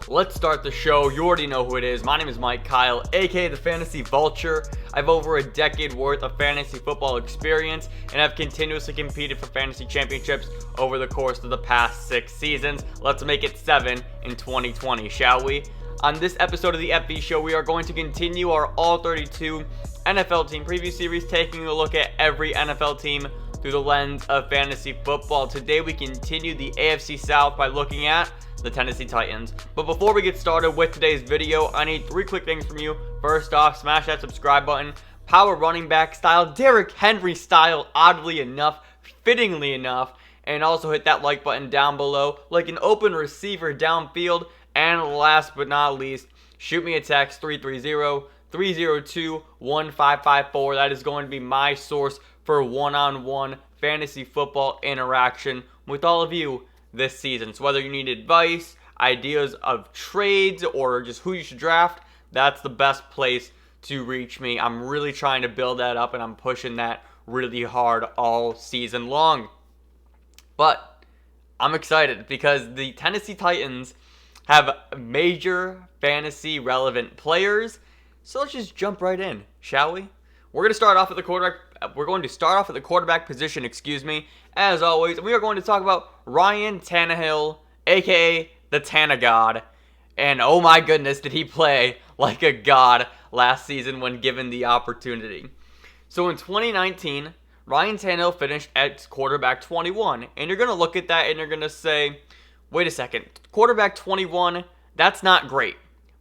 let's start the show. You already know who it is. My name is Mike Kyle, aka the Fantasy Vulture. I have over a decade worth of fantasy football experience, and I've continuously competed for fantasy championships over the course of the past 6 seasons. Let's make it 7 in 2020, shall we? On this episode of the FV Show, we are going to continue our All-32 NFL team preview series, taking a look at every NFL team through the lens of fantasy football. Today we continue the AFC South by looking at the Tennessee Titans. But before we get started with today's video, I need 3 quick things from you. First off, smash that subscribe button. Power running back style, Derrick Henry style, oddly enough, fittingly enough. And also hit that like button down below, like an open receiver downfield. And last but not least, shoot me a text, 330-302-1554. That is going to be my source for one-on-one fantasy football interaction with all of you this season. So whether you need advice, ideas of trades, or just who you should draft, that's the best place to reach me. I'm really trying to build that up, and I'm pushing that really hard all season long. But I'm excited because the Tennessee Titans have major fantasy relevant players. So let's just jump right in, shall we? We're going to start off at the quarterback. We're going to start off at the quarterback position, as always. And we are going to talk about Ryan Tannehill, aka the Tanna God. And oh my goodness, did he play like a god last season when given the opportunity. So in 2019, Ryan Tannehill finished at quarterback 21. And you're going to look at that and you're going to say, wait a second, quarterback 21, that's not great.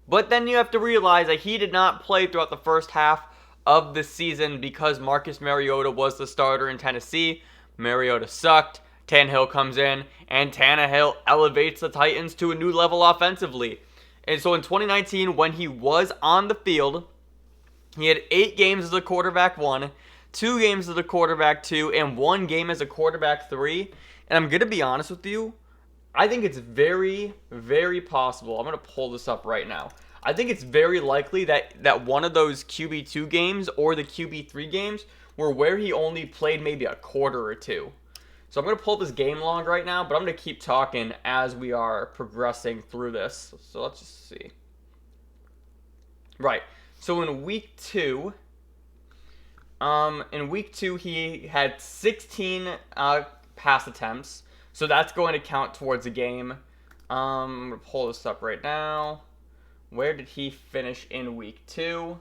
But then you have to realize that he did not play throughout the first half of the season because Marcus Mariota was the starter in Tennessee. Mariota sucked. Tannehill comes in, and Tannehill elevates the Titans to a new level offensively. And so in 2019, when he was on the field, he had 8 games as a quarterback 1, 2 games as a quarterback 2, and 1 game as a quarterback 3. And I'm going to be honest with you, I think it's very, very possible. I'm going to pull this up right now. I think it's very likely that one of those QB2 games or the QB3 games were where he only played maybe a quarter or 2. So I'm going to pull this game log right now, but I'm going to keep talking as we are progressing through this. So let's just see. Right. So in week 2, he had 16 pass attempts. So that's going to count towards a game. I'm going to pull this up right now. Where did he finish in week 2?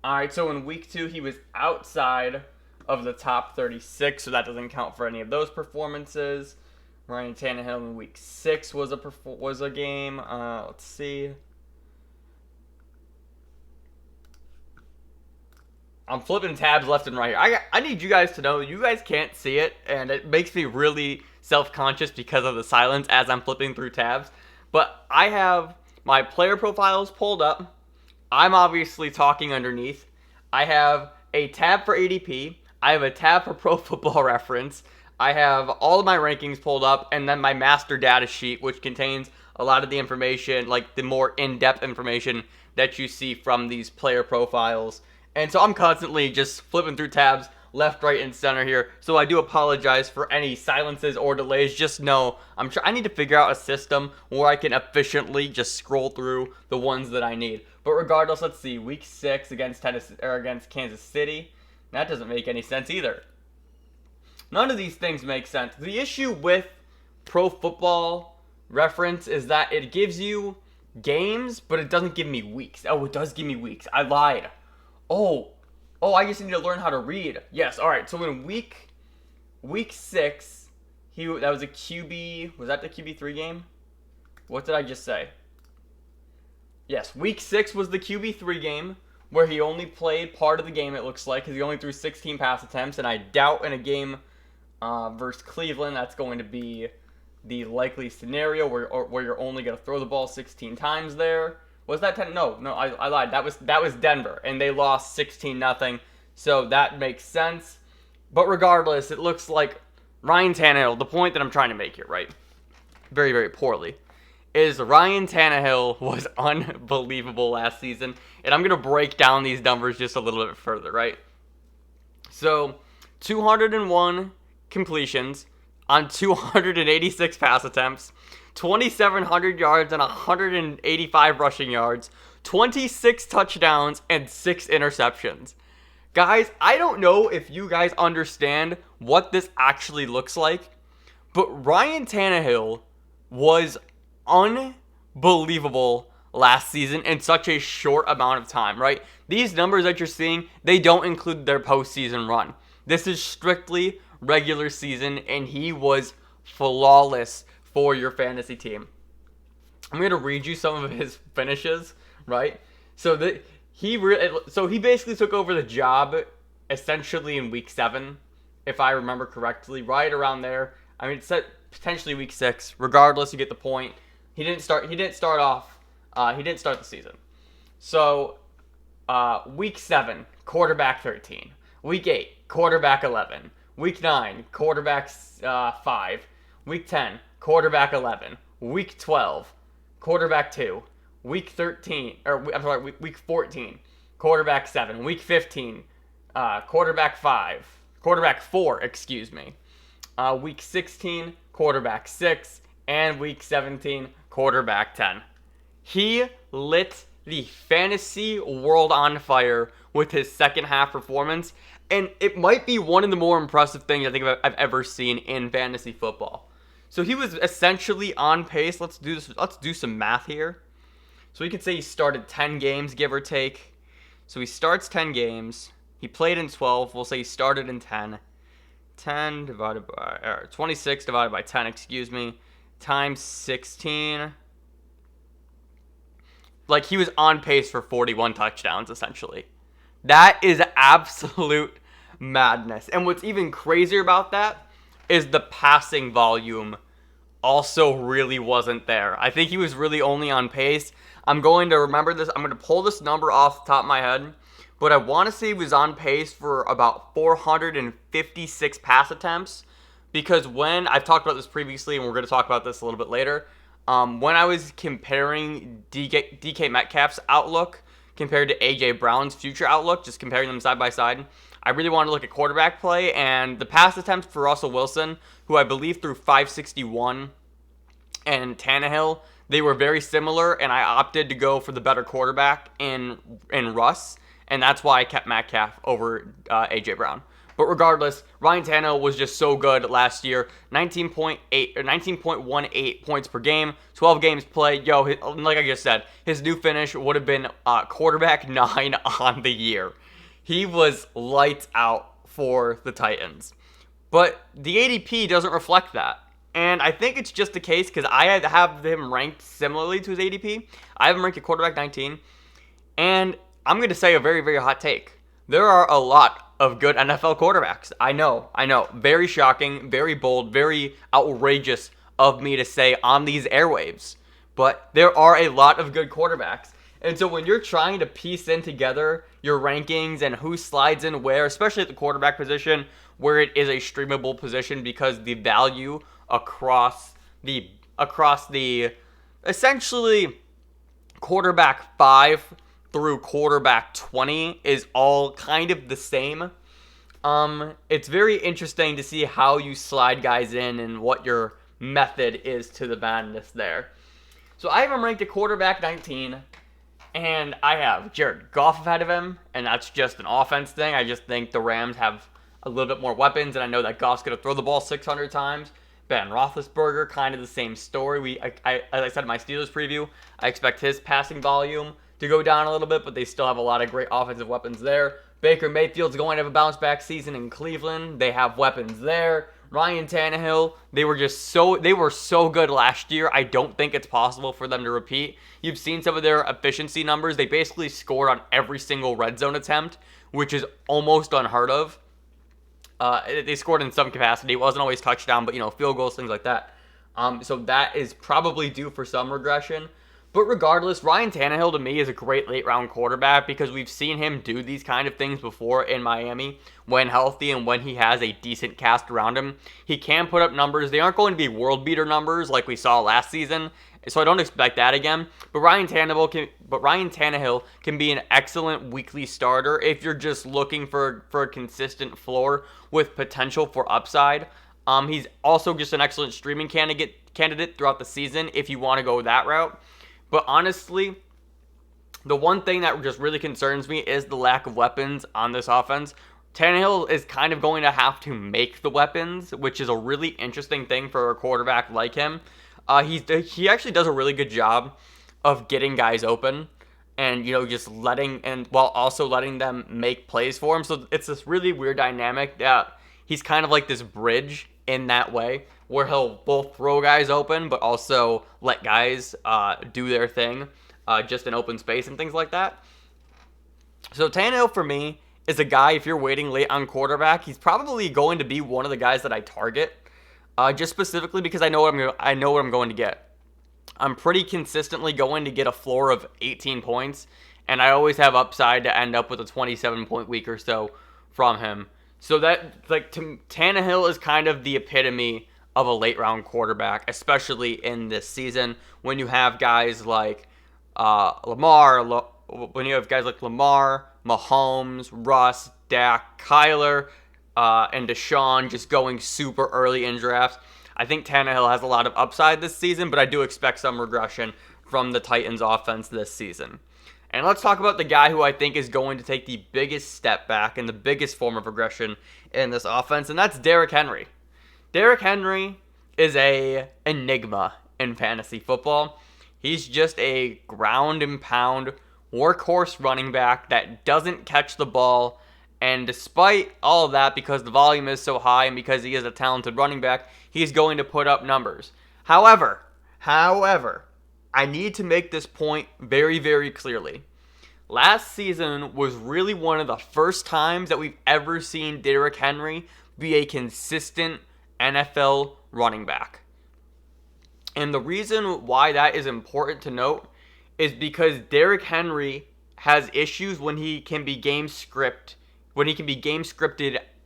Alright, so in week 2, he was outside of the top 36, so that doesn't count for any of those performances. Ryan Tannehill in week 6 was a game. Let's see. I'm flipping tabs left and right here. I need you guys to know, you guys can't see it, and it makes me really self-conscious because of the silence as I'm flipping through tabs. But I have my player profiles pulled up. I'm obviously talking underneath. I have a tab for ADP. I have a tab for Pro Football Reference. I have all of my rankings pulled up, and then my master data sheet, which contains a lot of the information, like the more in-depth information that you see from these player profiles. And so I'm constantly just flipping through tabs left, right, and center here. So I do apologize for any silences or delays. Just know I need to figure out a system where I can efficiently just scroll through the ones that I need. But regardless, let's see. Week 6 against Kansas City. That doesn't make any sense either. None of these things make sense. The issue with Pro Football Reference is that it gives you games, but it doesn't give me weeks. Oh, it does give me weeks. I lied. Oh, I just need to learn how to read. Yes, all right. So in week 6, that was a QB. Was that the QB3 game? What did I just say? Yes, week 6 was the QB3 game where he only played part of the game, it looks like, because he only threw 16 pass attempts. And I doubt in a game versus Cleveland that's going to be the likely scenario where you're only going to throw the ball 16 times there. Was that 10? No, I lied. That was Denver, and they lost 16-0, so that makes sense. But regardless, it looks like Ryan Tannehill, the point that I'm trying to make here, right, very, very poorly, is Ryan Tannehill was unbelievable last season, and I'm going to break down these numbers just a little bit further, right? So, 201 completions, on 286 pass attempts, 2,700 yards and 185 rushing yards, 26 touchdowns, and 6 interceptions. Guys, I don't know if you guys understand what this actually looks like, but Ryan Tannehill was unbelievable last season in such a short amount of time, right? These numbers that you're seeing, they don't include their postseason run. This is strictly regular season, and he was flawless for your fantasy team. I'm going to read you some of his finishes, right? So he basically took over the job essentially in week 7, if I remember correctly, right around there. I mean, it said potentially week 6. Regardless, you get the point. He didn't start the season. So, week 7, quarterback 13. Week 8, quarterback 11. Week 9, quarterback 5. Week 10, quarterback 11. Week 12, quarterback 2. Week 14, quarterback 7. Week 15, quarterback 4, excuse me. Week 16, quarterback 6. And week 17, quarterback 10. He lit the fantasy world on fire with his second half performance, and it might be one of the more impressive things I think I've ever seen in fantasy football. So he was essentially on pace. Let's do some math here. So we could say he started 10 games, give or take. So he starts 10 games. He played in 12. We'll say he started in 10. 26 divided by 10, excuse me, times 16. Like, he was on pace for 41 touchdowns, essentially. That is absolute madness. And what's even crazier about that is the passing volume also really wasn't there. I think he was really only on pace. I'm going to remember this. I'm going to pull this number off the top of my head. But I want to say he was on pace for about 456 pass attempts. Because when, I've talked about this previously, and we're going to talk about this a little bit later. When I was comparing DK Metcalf's outlook compared to AJ Brown's future outlook, just comparing them side by side, I really wanted to look at quarterback play, and the pass attempts for Russell Wilson, who I believe threw 561, and Tannehill, they were very similar, and I opted to go for the better quarterback in Russ, and that's why I kept Metcalf over AJ Brown. But regardless, Ryan Tannehill was just so good last year. 19.18 points per game, 12 games played. Like I just said, his new finish would have been quarterback 9 on the year. He was lights out for the Titans. But the ADP doesn't reflect that. And I think it's just the case because I have him ranked similarly to his ADP. I have him ranked at quarterback 19. And I'm going to say a very, very hot take. There are a lot of good NFL quarterbacks. I know. Very shocking, very bold, very outrageous of me to say on these airwaves. But there are a lot of good quarterbacks. And so when you're trying to piece in together your rankings and who slides in where, especially at the quarterback position, where it is a streamable position because the value across the essentially quarterback 5 through quarterback 20 is all kind of the same. It's very interesting to see how you slide guys in and what your method is to the madness there. So I have him ranked at quarterback 19, and I have Jared Goff ahead of him, and that's just an offense thing. I just think the Rams have a little bit more weapons, and I know that Goff's going to throw the ball 600 times. Ben Roethlisberger, kind of the same story. As I said in my Steelers preview, I expect his passing volume to go down a little bit, but they still have a lot of great offensive weapons there. Baker Mayfield's going to have a bounce-back season in Cleveland. They have weapons there. Ryan Tannehill, they were so good last year. I don't think it's possible for them to repeat. You've seen some of their efficiency numbers. They basically scored on every single red zone attempt, which is almost unheard of. They scored in some capacity. It wasn't always touchdown, but field goals, things like that. So that is probably due for some regression. But regardless, Ryan Tannehill to me is a great late-round quarterback because we've seen him do these kind of things before in Miami when healthy and when he has a decent cast around him. He can put up numbers. They aren't going to be world-beater numbers like we saw last season, so I don't expect that again. But Ryan Tannehill can be an excellent weekly starter if you're just looking for a consistent floor with potential for upside. He's also just an excellent streaming candidate throughout the season if you want to go that route. But honestly, the one thing that just really concerns me is the lack of weapons on this offense. Tannehill is kind of going to have to make the weapons, which is a really interesting thing for a quarterback like him. He actually does a really good job of getting guys open and, just while also letting them make plays for him. So it's this really weird dynamic that he's kind of like this bridge in that way where he'll both throw guys open but also let guys do their thing just in open space and things like that. So Tannehill for me is a guy, if you're waiting late on quarterback, he's probably going to be one of the guys that I target, just specifically because I know what I'm going to get. I'm pretty consistently going to get a floor of 18 points, and I always have upside to end up with a 27-point week or so from him. So Tannehill is kind of the epitome of a late-round quarterback, especially in this season when you have guys like Lamar, Mahomes, Russ, Dak, Kyler, and Deshaun just going super early in drafts. I think Tannehill has a lot of upside this season, but I do expect some regression from the Titans offense this season. And let's talk about the guy who I think is going to take the biggest step back and the biggest form of regression in this offense, and that's Derrick Henry. Derrick Henry is a enigma in fantasy football. He's just a ground and pound workhorse running back that doesn't catch the ball, and despite all of that, because the volume is so high and because he is a talented running back, he's going to put up numbers. However, I need to make this point very, very clearly. Last season was really one of the first times that we've ever seen Derrick Henry be a consistent NFL running back. And the reason why that is important to note is because Derrick Henry has issues when he can be game scripted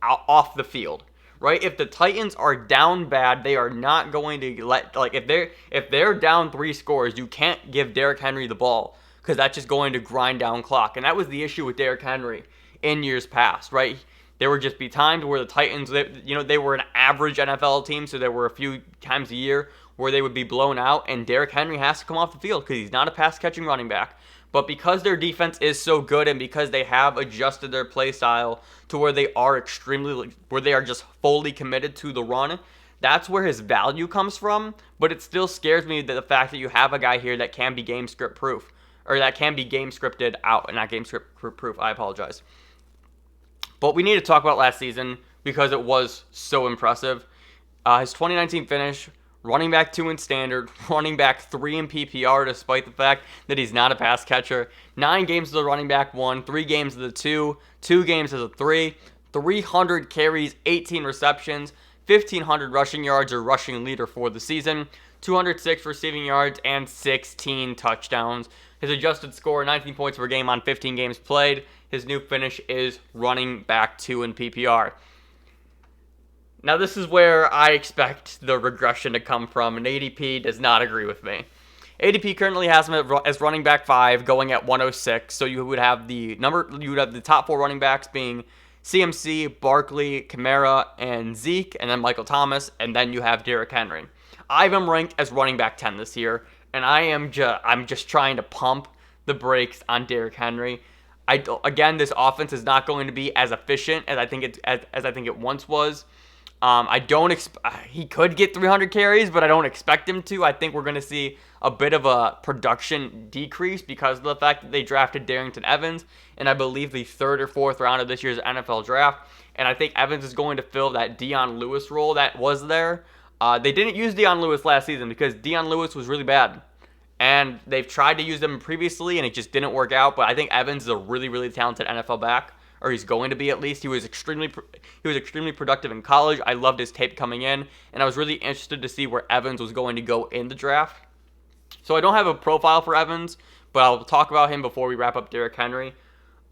off the field, right? If the Titans are down bad, they are not going to if they're down 3 scores, you can't give Derrick Henry the ball because that's just going to grind down clock. And that was the issue with Derrick Henry in years past, right? There would just be times where the Titans, they were an average NFL team, so there were a few times a year where they would be blown out, and Derrick Henry has to come off the field because he's not a pass-catching running back. But because their defense is so good and because they have adjusted their play style to where they are just fully committed to the run, that's where his value comes from. But it still scares me that the fact that you have a guy here that can be game script proof, or that can be game scripted out, and not game script proof. I apologize. But we need to talk about last season because it was so impressive. His 2019 finish, running back 2 in standard, running back 3 in PPR, despite the fact that he's not a pass catcher. 9 games as a running back 1, 3 games as a 2, 2 games as a 3, 300 carries, 18 receptions, 1,500 rushing yards or rushing leader for the season, 206 receiving yards, and 16 touchdowns. His adjusted score, 19 points per game on 15 games played. His new finish is running back 2 in PPR. Now, this is where I expect the regression to come from, and ADP does not agree with me. ADP currently has him as running back 5, going at 106. So you would have the top 4 running backs being CMC, Barkley, Kamara, and Zeke, and then Michael Thomas, and then you have Derrick Henry. I have him ranked as running back 10 this year, and I'm just trying to pump the brakes on Derrick Henry. Again, this offense is not going to be as efficient as I think it once was. He could get 300 carries, but I don't expect him to. I think we're going to see a bit of a production decrease because of the fact that they drafted Darrington Evans, and I believe the 3rd or 4th round of this year's NFL draft. And I think Evans is going to fill that Dion Lewis role that was there. They didn't use Dion Lewis last season because Dion Lewis was really bad. And they've tried to use him previously, and it just didn't work out. But I think Evans is a really, really talented NFL back, or he's going to be at least. He was extremely productive in college. I loved his tape coming in, and I was really interested to see where Evans was going to go in the draft. So I don't have a profile for Evans, but I'll talk about him before we wrap up Derrick Henry.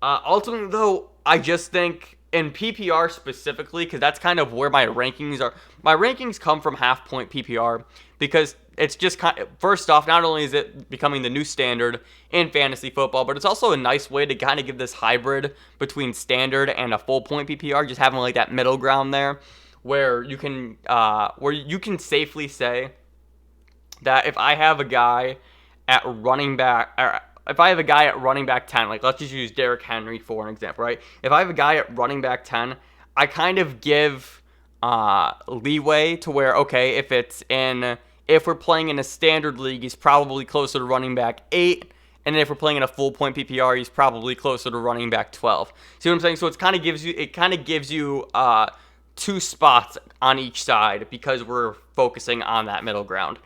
Ultimately, though, I just think in PPR specifically, because that's kind of where my rankings are. My rankings come from half-point PPR because it's just first off, not only is it becoming the new standard in fantasy football, but it's also a nice way to kind of give this hybrid between standard and a full-point PPR, just having like that middle ground there, where you can safely say that if I have a guy at running back, or if I have a guy at running back 10, like let's just use Derrick Henry for an example, right? If I have a guy at running back 10, I kind of give leeway to where, okay, if we're playing in a standard league, he's probably closer to running back 8, and then if we're playing in a full point PPR, he's probably closer to running back 12. See what I'm saying? So it kind of gives you 2 spots on each side because we're focusing on that middle ground.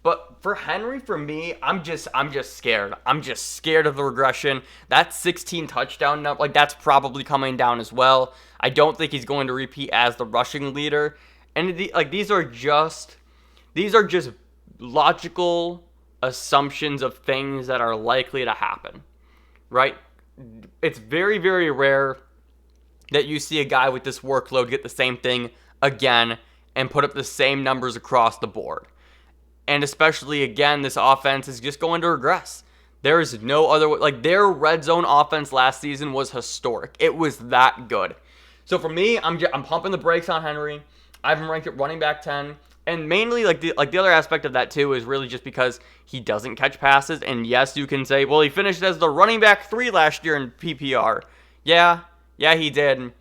But for Henry, for me, I'm just scared. I'm just scared of the regression. That 16 touchdown number, like that's probably coming down as well. I don't think he's going to repeat as the rushing leader. And these are just logical assumptions of things that are likely to happen, right? It's very, very rare that you see a guy with this workload get the same thing again and put up the same numbers across the board. And especially, again, this offense is just going to regress. There is no other way. Like, their red zone offense last season was historic. It was that good. So for me, I'm pumping the brakes on Henry. I have him ranked at running back 10. And mainly, the other aspect of that, too, is really just because he doesn't catch passes. And yes, you can say, well, he finished as the running back 3 last year in PPR. Yeah, he did.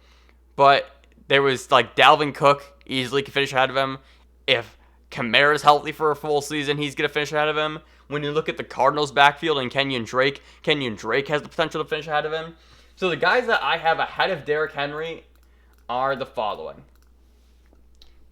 But there was, Dalvin Cook easily could finish ahead of him. If Kamara's healthy for a full season, he's going to finish ahead of him. When you look at the Cardinals' backfield and Kenyon Drake has the potential to finish ahead of him. So the guys that I have ahead of Derrick Henry are the following: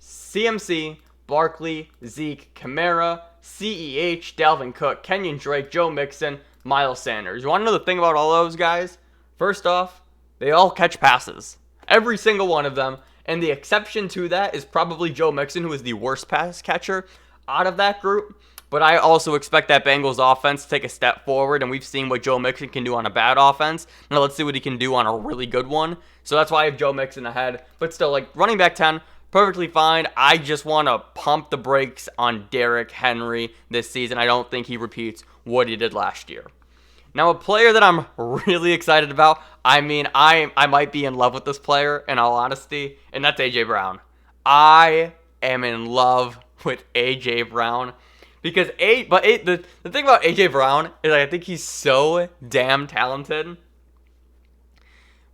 CMC, Barkley, Zeke, Kamara, CEH, Dalvin Cook, Kenyon Drake, Joe Mixon, Miles Sanders. You want to know the thing about all those guys? First off, they all catch passes. Every single one of them. And the exception to that is probably Joe Mixon, who is the worst pass catcher out of that group. But I also expect that Bengals offense to take a step forward, and we've seen what Joe Mixon can do on a bad offense. Now let's see what he can do on a really good one. So that's why I have Joe Mixon ahead. But still, running back 10, perfectly fine. I just want to pump the brakes on Derrick Henry this season. I don't think he repeats what he did last year. Now, a player that I'm really excited about, I might be in love with this player, in all honesty, and that's A.J. Brown. I am in love with A.J. Brown. Because the thing about A.J. Brown is I think he's so damn talented.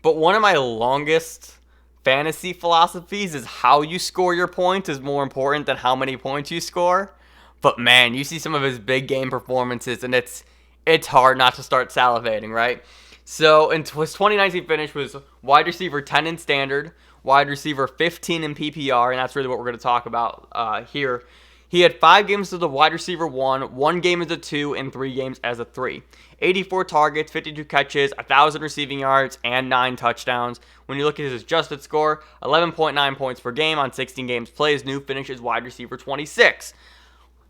But one of my longest fantasy philosophies is how you score your points is more important than how many points you score. But man, you see some of his big game performances, and it's hard not to start salivating, right? So his 2019 finish was wide receiver 10 in standard, wide receiver 15 in PPR, and that's really what we're going to talk about here. He had 5 games as a wide receiver 1 game as a 2, and 3 games as a 3. 84 targets, 52 catches, 1,000 receiving yards, and 9 touchdowns. When you look at his adjusted score, 11.9 points per game on 16 games played. His new finish is wide receiver 26.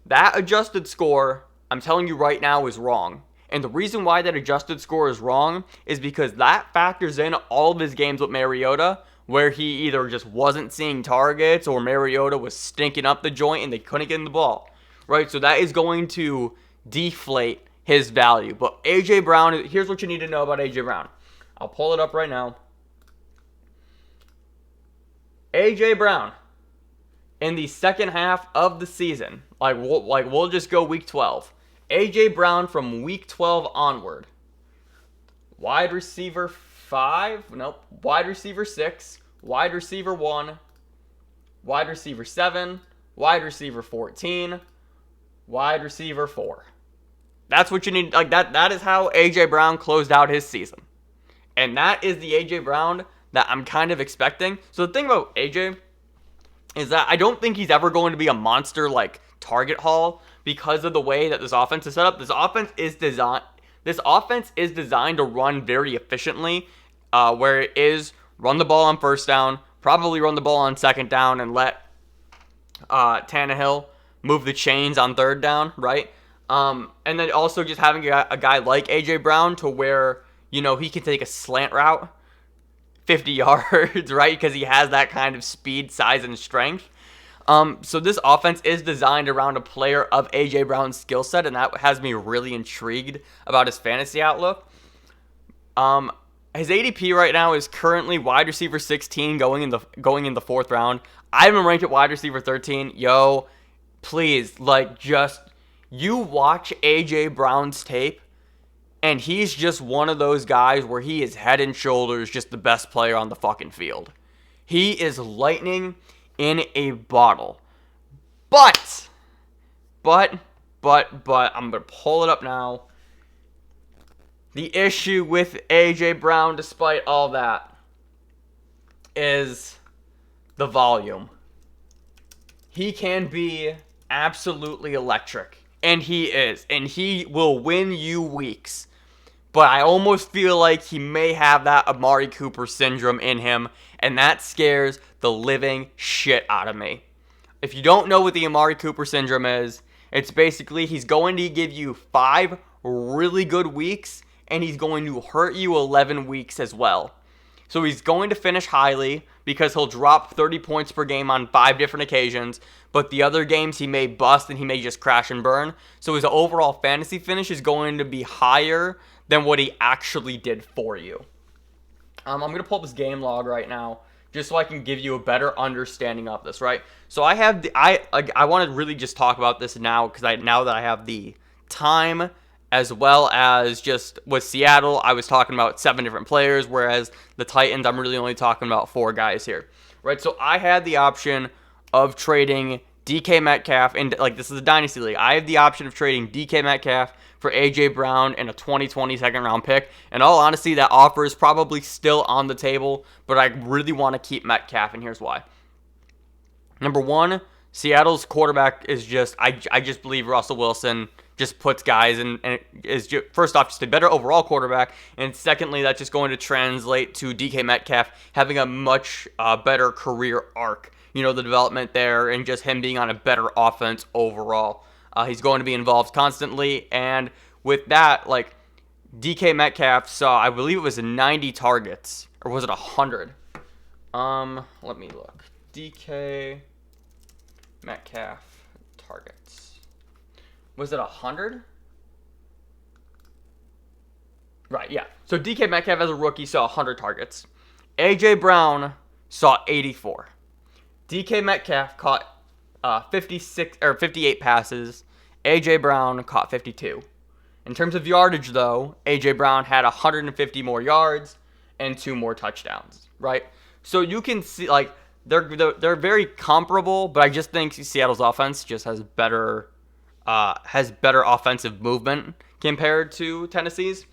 That adjusted score, I'm telling you right now, is wrong. And the reason why that adjusted score is wrong is because that factors in all of his games with Mariota, where he either just wasn't seeing targets or Mariota was stinking up the joint and they couldn't get in the ball, right? So that is going to deflate his value. But A.J. Brown, here's what you need to know about A.J. Brown. I'll pull it up right now. A.J. Brown, in the second half of the season, we'll just go week 12. A.J. Brown from week 12 onward. Wide receiver 5, nope, wide receiver 6, wide receiver 1, wide receiver 7, wide receiver 14, wide receiver 4. That's what you need. That is how A.J. Brown closed out his season. And that is the A.J. Brown that I'm kind of expecting. So the thing about A.J. is that I don't think he's ever going to be a monster target haul because of the way that this offense is set up. This offense is designed to run very efficiently, where it is run the ball on first down, probably run the ball on second down, and let Tannehill move the chains on third down, right? And then also just having a guy like A.J. Brown to where, he can take a slant route 50 yards, right? Because he has that kind of speed, size, and strength. So this offense is designed around a player of A.J. Brown's skill set, and that has me really intrigued about his fantasy outlook. His ADP right now is currently wide receiver 16 going in the 4th round. I have him ranked at wide receiver 13. Yo, please, like, just, you watch A.J. Brown's tape, and he's just one of those guys where he is head and shoulders just the best player on the fucking field. He is lightning in a bottle. But, I'm going to pull it up now. The issue with A.J. Brown, despite all that, is the volume. He can be absolutely electric. And he is. And he will win you weeks. But I almost feel like he may have that Amari Cooper syndrome in him. And that scares the living shit out of me. If you don't know what the Amari Cooper syndrome is, it's basically he's going to give you 5 really good weeks. And he's going to hurt you 11 weeks as well. So he's going to finish highly because he'll drop 30 points per game on 5 different occasions. But the other games he may bust and he may just crash and burn. So his overall fantasy finish is going to be higher than what he actually did for you. I'm going to pull up his game log right now just so I can give you a better understanding of this, right? So I have I want to really just talk about this now because now that I have the time, as well as just with Seattle, I was talking about 7 different players, whereas the Titans, I'm really only talking about 4 guys here, right? So I had the option of trading DK Metcalf, and like this is a dynasty league. I have the option of trading DK Metcalf for AJ Brown and a 2020 second round pick. In all honesty, that offer is probably still on the table, but I really want to keep Metcalf, and here's why. Number 1, Seattle's quarterback is just, I just believe Russell Wilson just puts guys in, and is just, first off, just a better overall quarterback, and secondly, that's just going to translate to DK Metcalf having a much better career arc. You know, the development there, and just him being on a better offense overall. He's going to be involved constantly, and with that, like, DK Metcalf saw, I believe it was 90 targets, or was it 100? Let me look. DK Metcalf targets. Was it 100? Right, yeah. So DK Metcalf as a rookie saw 100 targets. AJ Brown saw 84. DK Metcalf caught 58 passes. AJ Brown caught 52. In terms of yardage, though, AJ Brown had 150 more yards and 2 more touchdowns. Right, so you can see like they're very comparable, but I just think Seattle's offense just has better offensive movement compared to Tennessee's.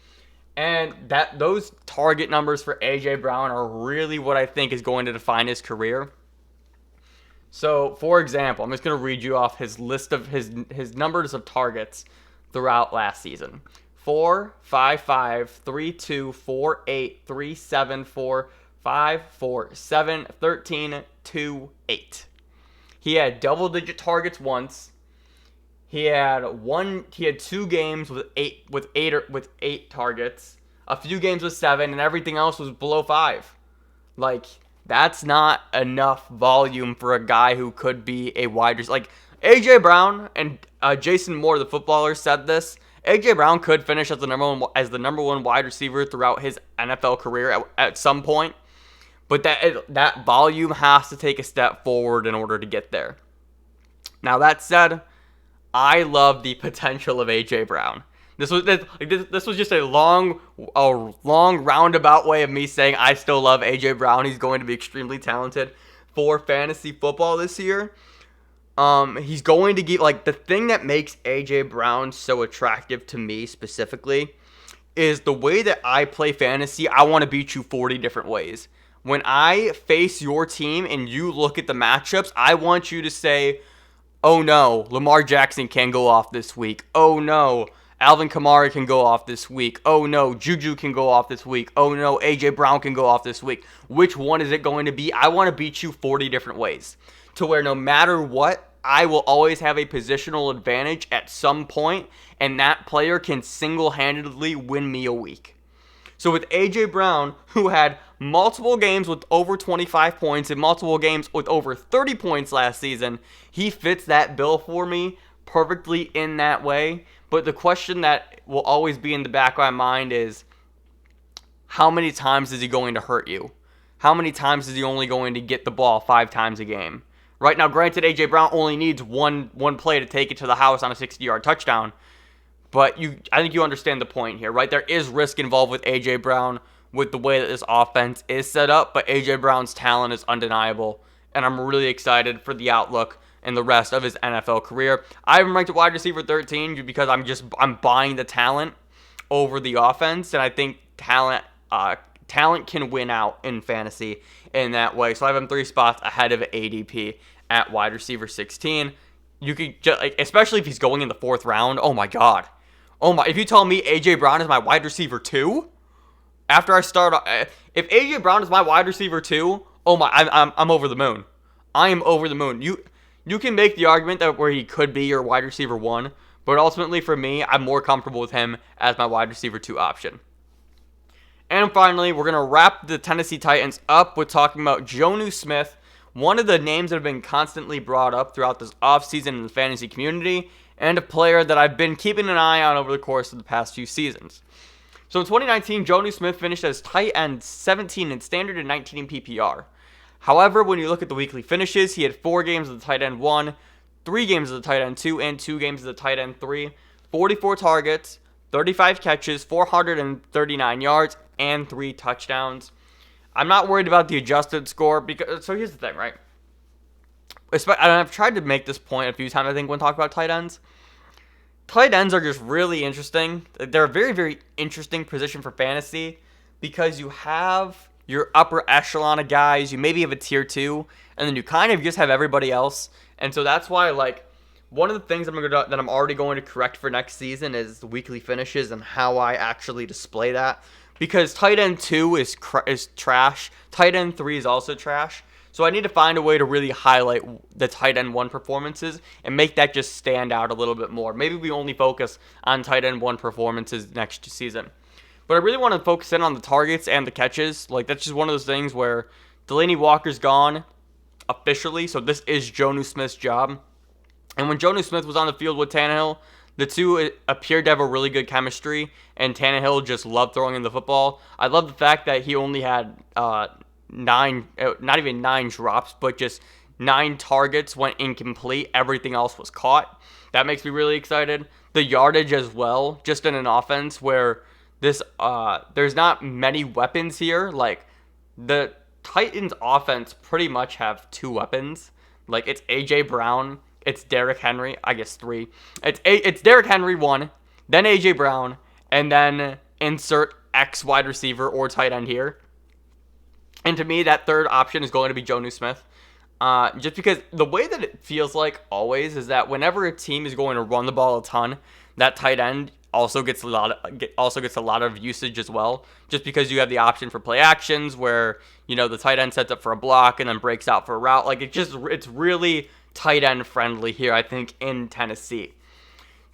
And those target numbers for A.J. Brown are really what I think is going to define his career. So, for example, I'm just going to read you off his list of his numbers of targets throughout last season. 4, 5, 5, 3, 2, 4, 8, 3, 7, 4, 5, 4, 7, 13, 2, 8. He had double-digit targets once. He had 2 games with 8 targets, a few games with 7, and everything else was below 5. Like, that's not enough volume for a guy who could be a wide receiver. Like, A.J. Brown and Jason Moore, the footballer, said this. A.J. Brown could finish as the number one wide receiver throughout his NFL career at some point, but that volume has to take a step forward in order to get there. Now, that said, I love the potential of A.J. Brown. This was just a long roundabout way of me saying I still love A.J. Brown. He's going to be extremely talented for fantasy football this year. He's going to give, like, the thing that makes A.J. Brown so attractive to me specifically is the way that I play fantasy. I want to beat you 40 different ways. When I face your team and you look at the matchups, I want you to say, oh no, Lamar Jackson can go off this week. Oh no, Alvin Kamara can go off this week. Oh no, Juju can go off this week. Oh no, A.J. Brown can go off this week. Which one is it going to be? I want to beat you 40 different ways, to where no matter what, I will always have a positional advantage at some point, and that player can single-handedly win me a week. So with A.J. Brown, who had multiple games with over 25 points and multiple games with over 30 points last season, he fits that bill for me perfectly in that way. But the question that will always be in the back of my mind is, how many times is he going to hurt you? how many times is he only going to get the ball 5 times a game? Right now, granted, A.J. Brown only needs one play to take it to the house on a 60-yard touchdown. But I think you understand the point here, right? There is risk involved with A.J. Brown with the way that this offense is set up, but A.J. Brown's talent is undeniable, and I'm really excited for the outlook and the rest of his NFL career. I have him ranked at wide receiver 13 because I'm buying the talent over the offense, and I think talent can win out in fantasy in that way. So I have him 3 spots ahead of ADP at wide receiver 16. You could just, especially if he's going in the 4th round. Oh my God. If you tell me AJ Brown is my wide receiver 2 after I start, if AJ Brown is my wide receiver 2, I'm over the moon. I am over the moon. You can make the argument that where he could be your wide receiver 1, but ultimately for me, I'm more comfortable with him as my wide receiver 2 option. And finally, we're going to wrap the Tennessee Titans up with talking about Jonnu Smith, one of the names that have been constantly brought up throughout this offseason in the fantasy community, and a player that I've been keeping an eye on over the course of the past few seasons. So in 2019, Jonnu Smith finished as tight end 17 in standard and 19 in PPR. However, when you look at the weekly finishes, he had 4 games as the tight end 1, 3 games as the tight end 2, and 2 games as the tight end 3, 44 targets, 35 catches, 439 yards, and 3 touchdowns. I'm not worried about the adjusted score so here's the thing, right? I've tried to make this point a few times, I think, when talking about tight ends. Tight ends are just really interesting. They're a very, very interesting position for fantasy because you have your upper echelon of guys. You maybe have a tier 2, and then you kind of just have everybody else. And so that's why, one of the things that I'm already going to correct for next season is the weekly finishes and how I actually display that. Because tight end 2 is trash. Tight end 3 is also trash. So I need to find a way to really highlight the tight end 1 performances and make that just stand out a little bit more. Maybe we only focus on tight end 1 performances next season. But I really want to focus in on the targets and the catches. That's just one of those things where Delanie Walker's gone officially, so this is Jonnu Smith's job. And when Jonnu Smith was on the field with Tannehill, the two appeared to have a really good chemistry, and Tannehill just loved throwing in the football. I love the fact that he only had 9, not even 9 drops, but just 9 targets went incomplete. Everything else was caught. That makes me really excited. The yardage as well, just in an offense where there's not many weapons here. The Titans offense pretty much have 2 weapons. It's A.J. Brown, it's Derrick Henry, I guess 3. It's Derrick Henry 1, then A.J. Brown, and then insert X wide receiver or tight end here. And to me, that third option is going to be Jonnu Smith. Just because the way that it feels like always is that whenever a team is going to run the ball a ton, that tight end also gets a lot of usage as well. Just because you have the option for play actions where the tight end sets up for a block and then breaks out for a route. It's really tight end friendly here, I think, in Tennessee.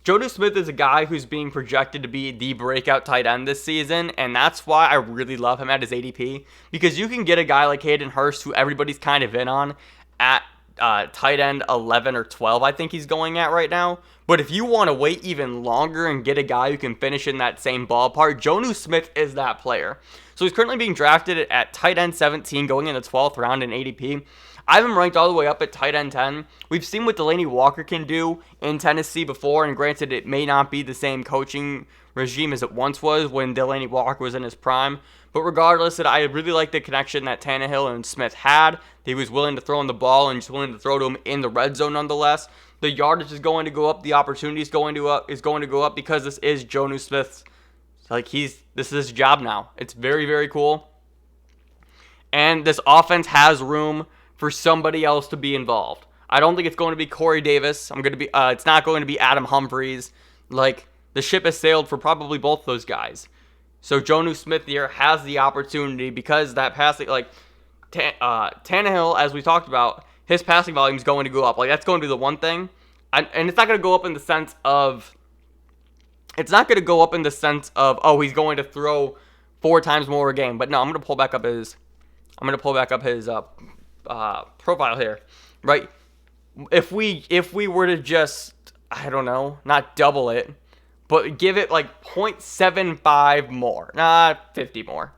Jonnu Smith is a guy who's being projected to be the breakout tight end this season, and that's why I really love him at his ADP, because you can get a guy like Hayden Hurst, who everybody's kind of in on, at tight end 11 or 12, I think he's going at right now. But if you want to wait even longer and get a guy who can finish in that same ballpark, Jonnu Smith is that player. So he's currently being drafted at tight end 17, going in the 12th round in ADP. I have him ranked all the way up at tight end 10. We've seen what Delanie Walker can do in Tennessee before, and granted, it may not be the same coaching regime as it once was when Delanie Walker was in his prime. But regardless, I really like the connection that Tannehill and Smith had. He was willing to throw in the ball and just willing to throw to him in the red zone nonetheless. The yardage is going to go up. The opportunity is going to go up because this is Jonnu Smith's. This is his job now. It's very, very cool. And this offense has room for somebody else to be involved. I don't think it's going to be Corey Davis. It's not going to be Adam Humphries. The ship has sailed for probably both those guys. So Jonnu Smith here has the opportunity because that passing, Tannehill, as we talked about, his passing volume is going to go up. That's going to be the one thing. And it's not going to go up in the sense of, he's going to throw 4 times more a game. But no, I'm going to pull back up his profile here, right? If we were to just, I don't know, not double it, but give it 0.75 more, 50 more.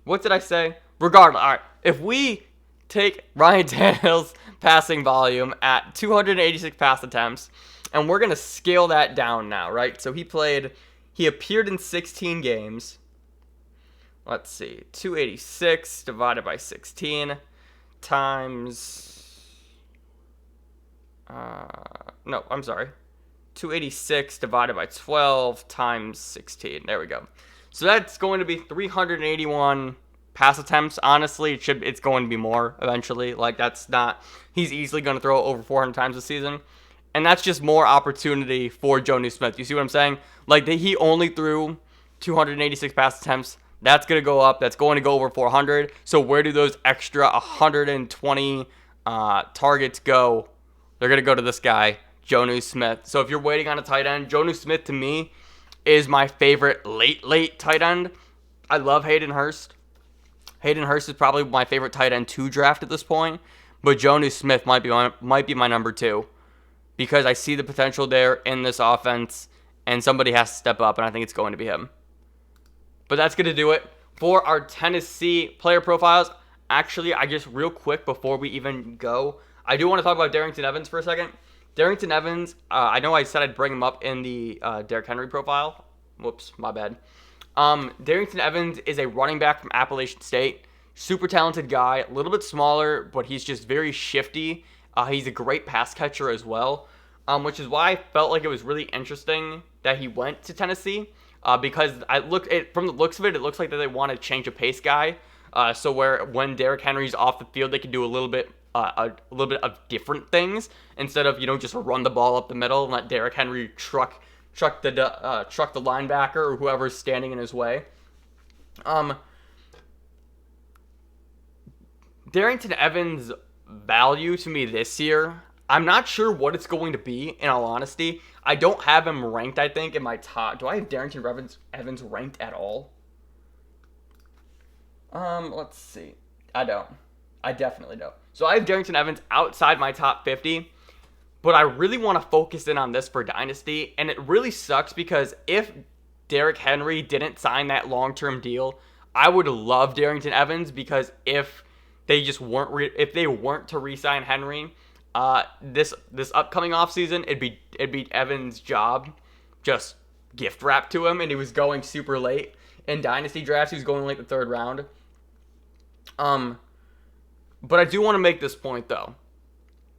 What did I say? Regardless, all right, if we take Ryan Tannehill's passing volume at 286 pass attempts, and we're going to scale that down now, right? So he appeared in 16 games. Let's see, 286 divided by 16 times, no, I'm sorry, 286 divided by 12 times 16. There we go. So that's going to be 381 pass attempts. Honestly, it's going to be more eventually. Like, he's easily going to throw over 400 times this season. And that's just more opportunity for Jonnu Smith. You see what I'm saying? Like, he only threw 286 pass attempts. That's going to go up. That's going to go over 400. So where do those extra 120 targets go? They're going to go to this guy, Jonnu Smith. So if you're waiting on a tight end, Jonnu Smith to me is my favorite late tight end. I love Hayden Hurst. Hayden Hurst is probably my favorite tight end to draft at this point. But Jonnu Smith might be my number 2. Because I see the potential there in this offense, and somebody has to step up, and I think it's going to be him. But that's going to do it for our Tennessee player profiles. Actually, real quick before we even go, I do want to talk about Darrynton Evans for a second. Darrynton Evans, I know I said I'd bring him up in the Derrick Henry profile. Whoops, my bad. Darrynton Evans is a running back from Appalachian State. Super talented guy, a little bit smaller, but he's just very shifty. He's a great pass catcher as well, which is why I felt like it was really interesting that he went to Tennessee, because from the looks of it, it looks like that they want to change a pace guy, so when Derrick Henry's off the field, they can do a little bit of different things instead of just run the ball up the middle and let Derrick Henry truck the linebacker or whoever's standing in his way. Darrynton Evans' value to me this year, I'm not sure what it's going to be, in all honesty. I don't have him ranked, I think, in my top. Do I have Darrynton Evans ranked at all? Let's see. I don't. I definitely don't. So I have Darrynton Evans outside my top 50, but I really want to focus in on this for Dynasty, and it really sucks because if Derrick Henry didn't sign that long-term deal, I would love Darrynton Evans, because if they just weren't to re-sign Henry, this upcoming offseason, it'd be Evans' job just gift wrapped to him, and he was going super late in Dynasty drafts. He was going late the 3rd round. But I do want to make this point, though.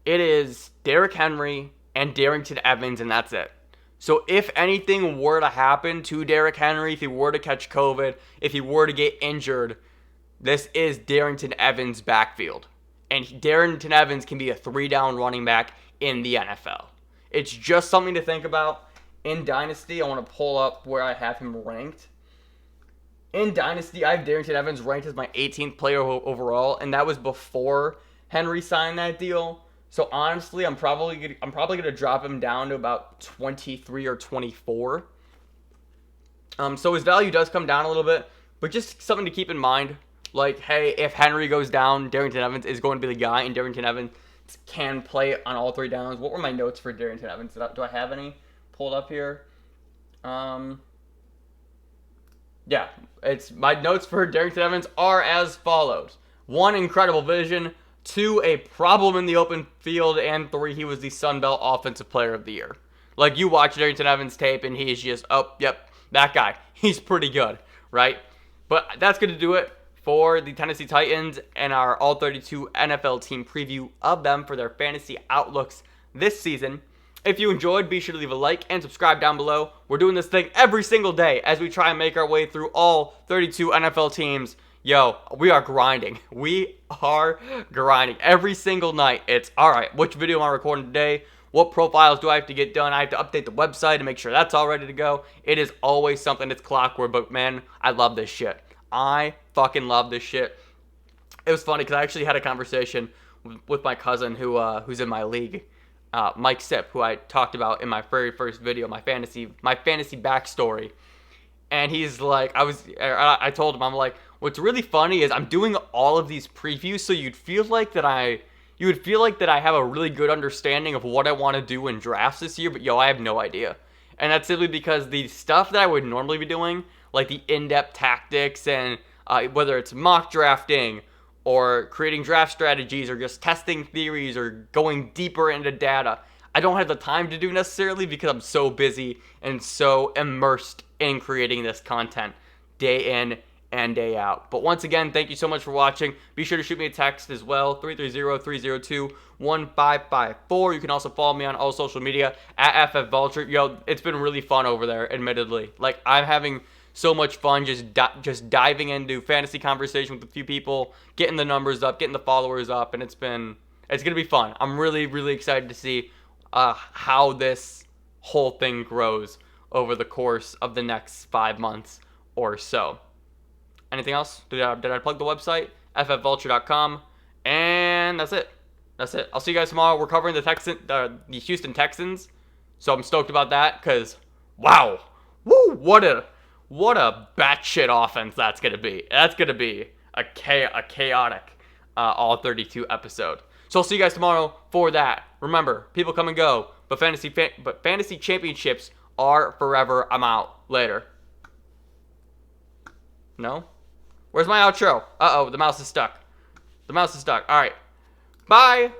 It is Derrick Henry and Darrynton Evans, and that's it. So if anything were to happen to Derrick Henry, if he were to catch COVID, if he were to get injured, this is Darrynton Evans' backfield. And Darrynton Evans can be a 3-down running back in the NFL. It's just something to think about. In Dynasty, I want to pull up where I have him ranked. In Dynasty, I have Darrynton Evans ranked as my 18th player overall, and that was before Henry signed that deal. So honestly, I'm probably going to drop him down to about 23 or 24. So his value does come down a little bit, but just something to keep in mind. Like, hey, if Henry goes down, Darrynton Evans is going to be the guy, and Darrynton Evans can play on all 3 downs. What were my notes for Darrynton Evans? Do I have any pulled up here? Yeah, my notes for Darrynton Evans are as follows. 1, incredible vision. 2, a problem in the open field. And 3, he was the Sun Belt Offensive Player of the Year. Like, you watch Darrynton Evans tape, and he's just, oh, yep, that guy. He's pretty good, right? But that's going to do it for the Tennessee Titans and our All-32 NFL team preview of them for their fantasy outlooks this season. If you enjoyed, be sure to leave a like and subscribe down below. We're doing this thing every single day as we try and make our way through all 32 NFL teams. Yo, we are grinding. We are grinding every single night. It's, all right, which video am I recording today? What profiles do I have to get done? I have to update the website to make sure that's all ready to go. It is always something that's clockwork, but man, I love this shit. I fucking love this shit. It was funny because I actually had a conversation with my cousin who's in my league, Mike Sipp, who I talked about in my very first video, my fantasy backstory. And he's like, I told him, I'm like, what's really funny is I'm doing all of these previews, so you'd feel like that I have a really good understanding of what I want to do in drafts this year, but yo, I have no idea. And that's simply because the stuff that I would normally be doing, like the in-depth tactics and whether it's mock drafting or creating draft strategies or just testing theories or going deeper into data. I don't have the time to do necessarily because I'm so busy and so immersed in creating this content day in and day out. But once again, thank you so much for watching. Be sure to shoot me a text as well, 330-302-1554. You can also follow me on all social media at FFVulture. Yo, it's been really fun over there, admittedly. Like, I'm having so much fun just diving into fantasy conversation with a few people, getting the numbers up, getting the followers up, and it's going to be fun. I'm really, really excited to see how this whole thing grows over the course of the next 5 months or so. Anything else? Did I plug the website? ffvulture.com. And that's it. That's it. I'll see you guys tomorrow. We're covering the Houston Texans. So I'm stoked about that because, wow. Woo, what a batshit offense that's going to be. That's going to be a chaotic All-32 episode. So I'll see you guys tomorrow for that. Remember, people come and go, but fantasy championships are forever. I'm out. Later. No? Where's my outro? Uh-oh, the mouse is stuck. The mouse is stuck. All right. Bye.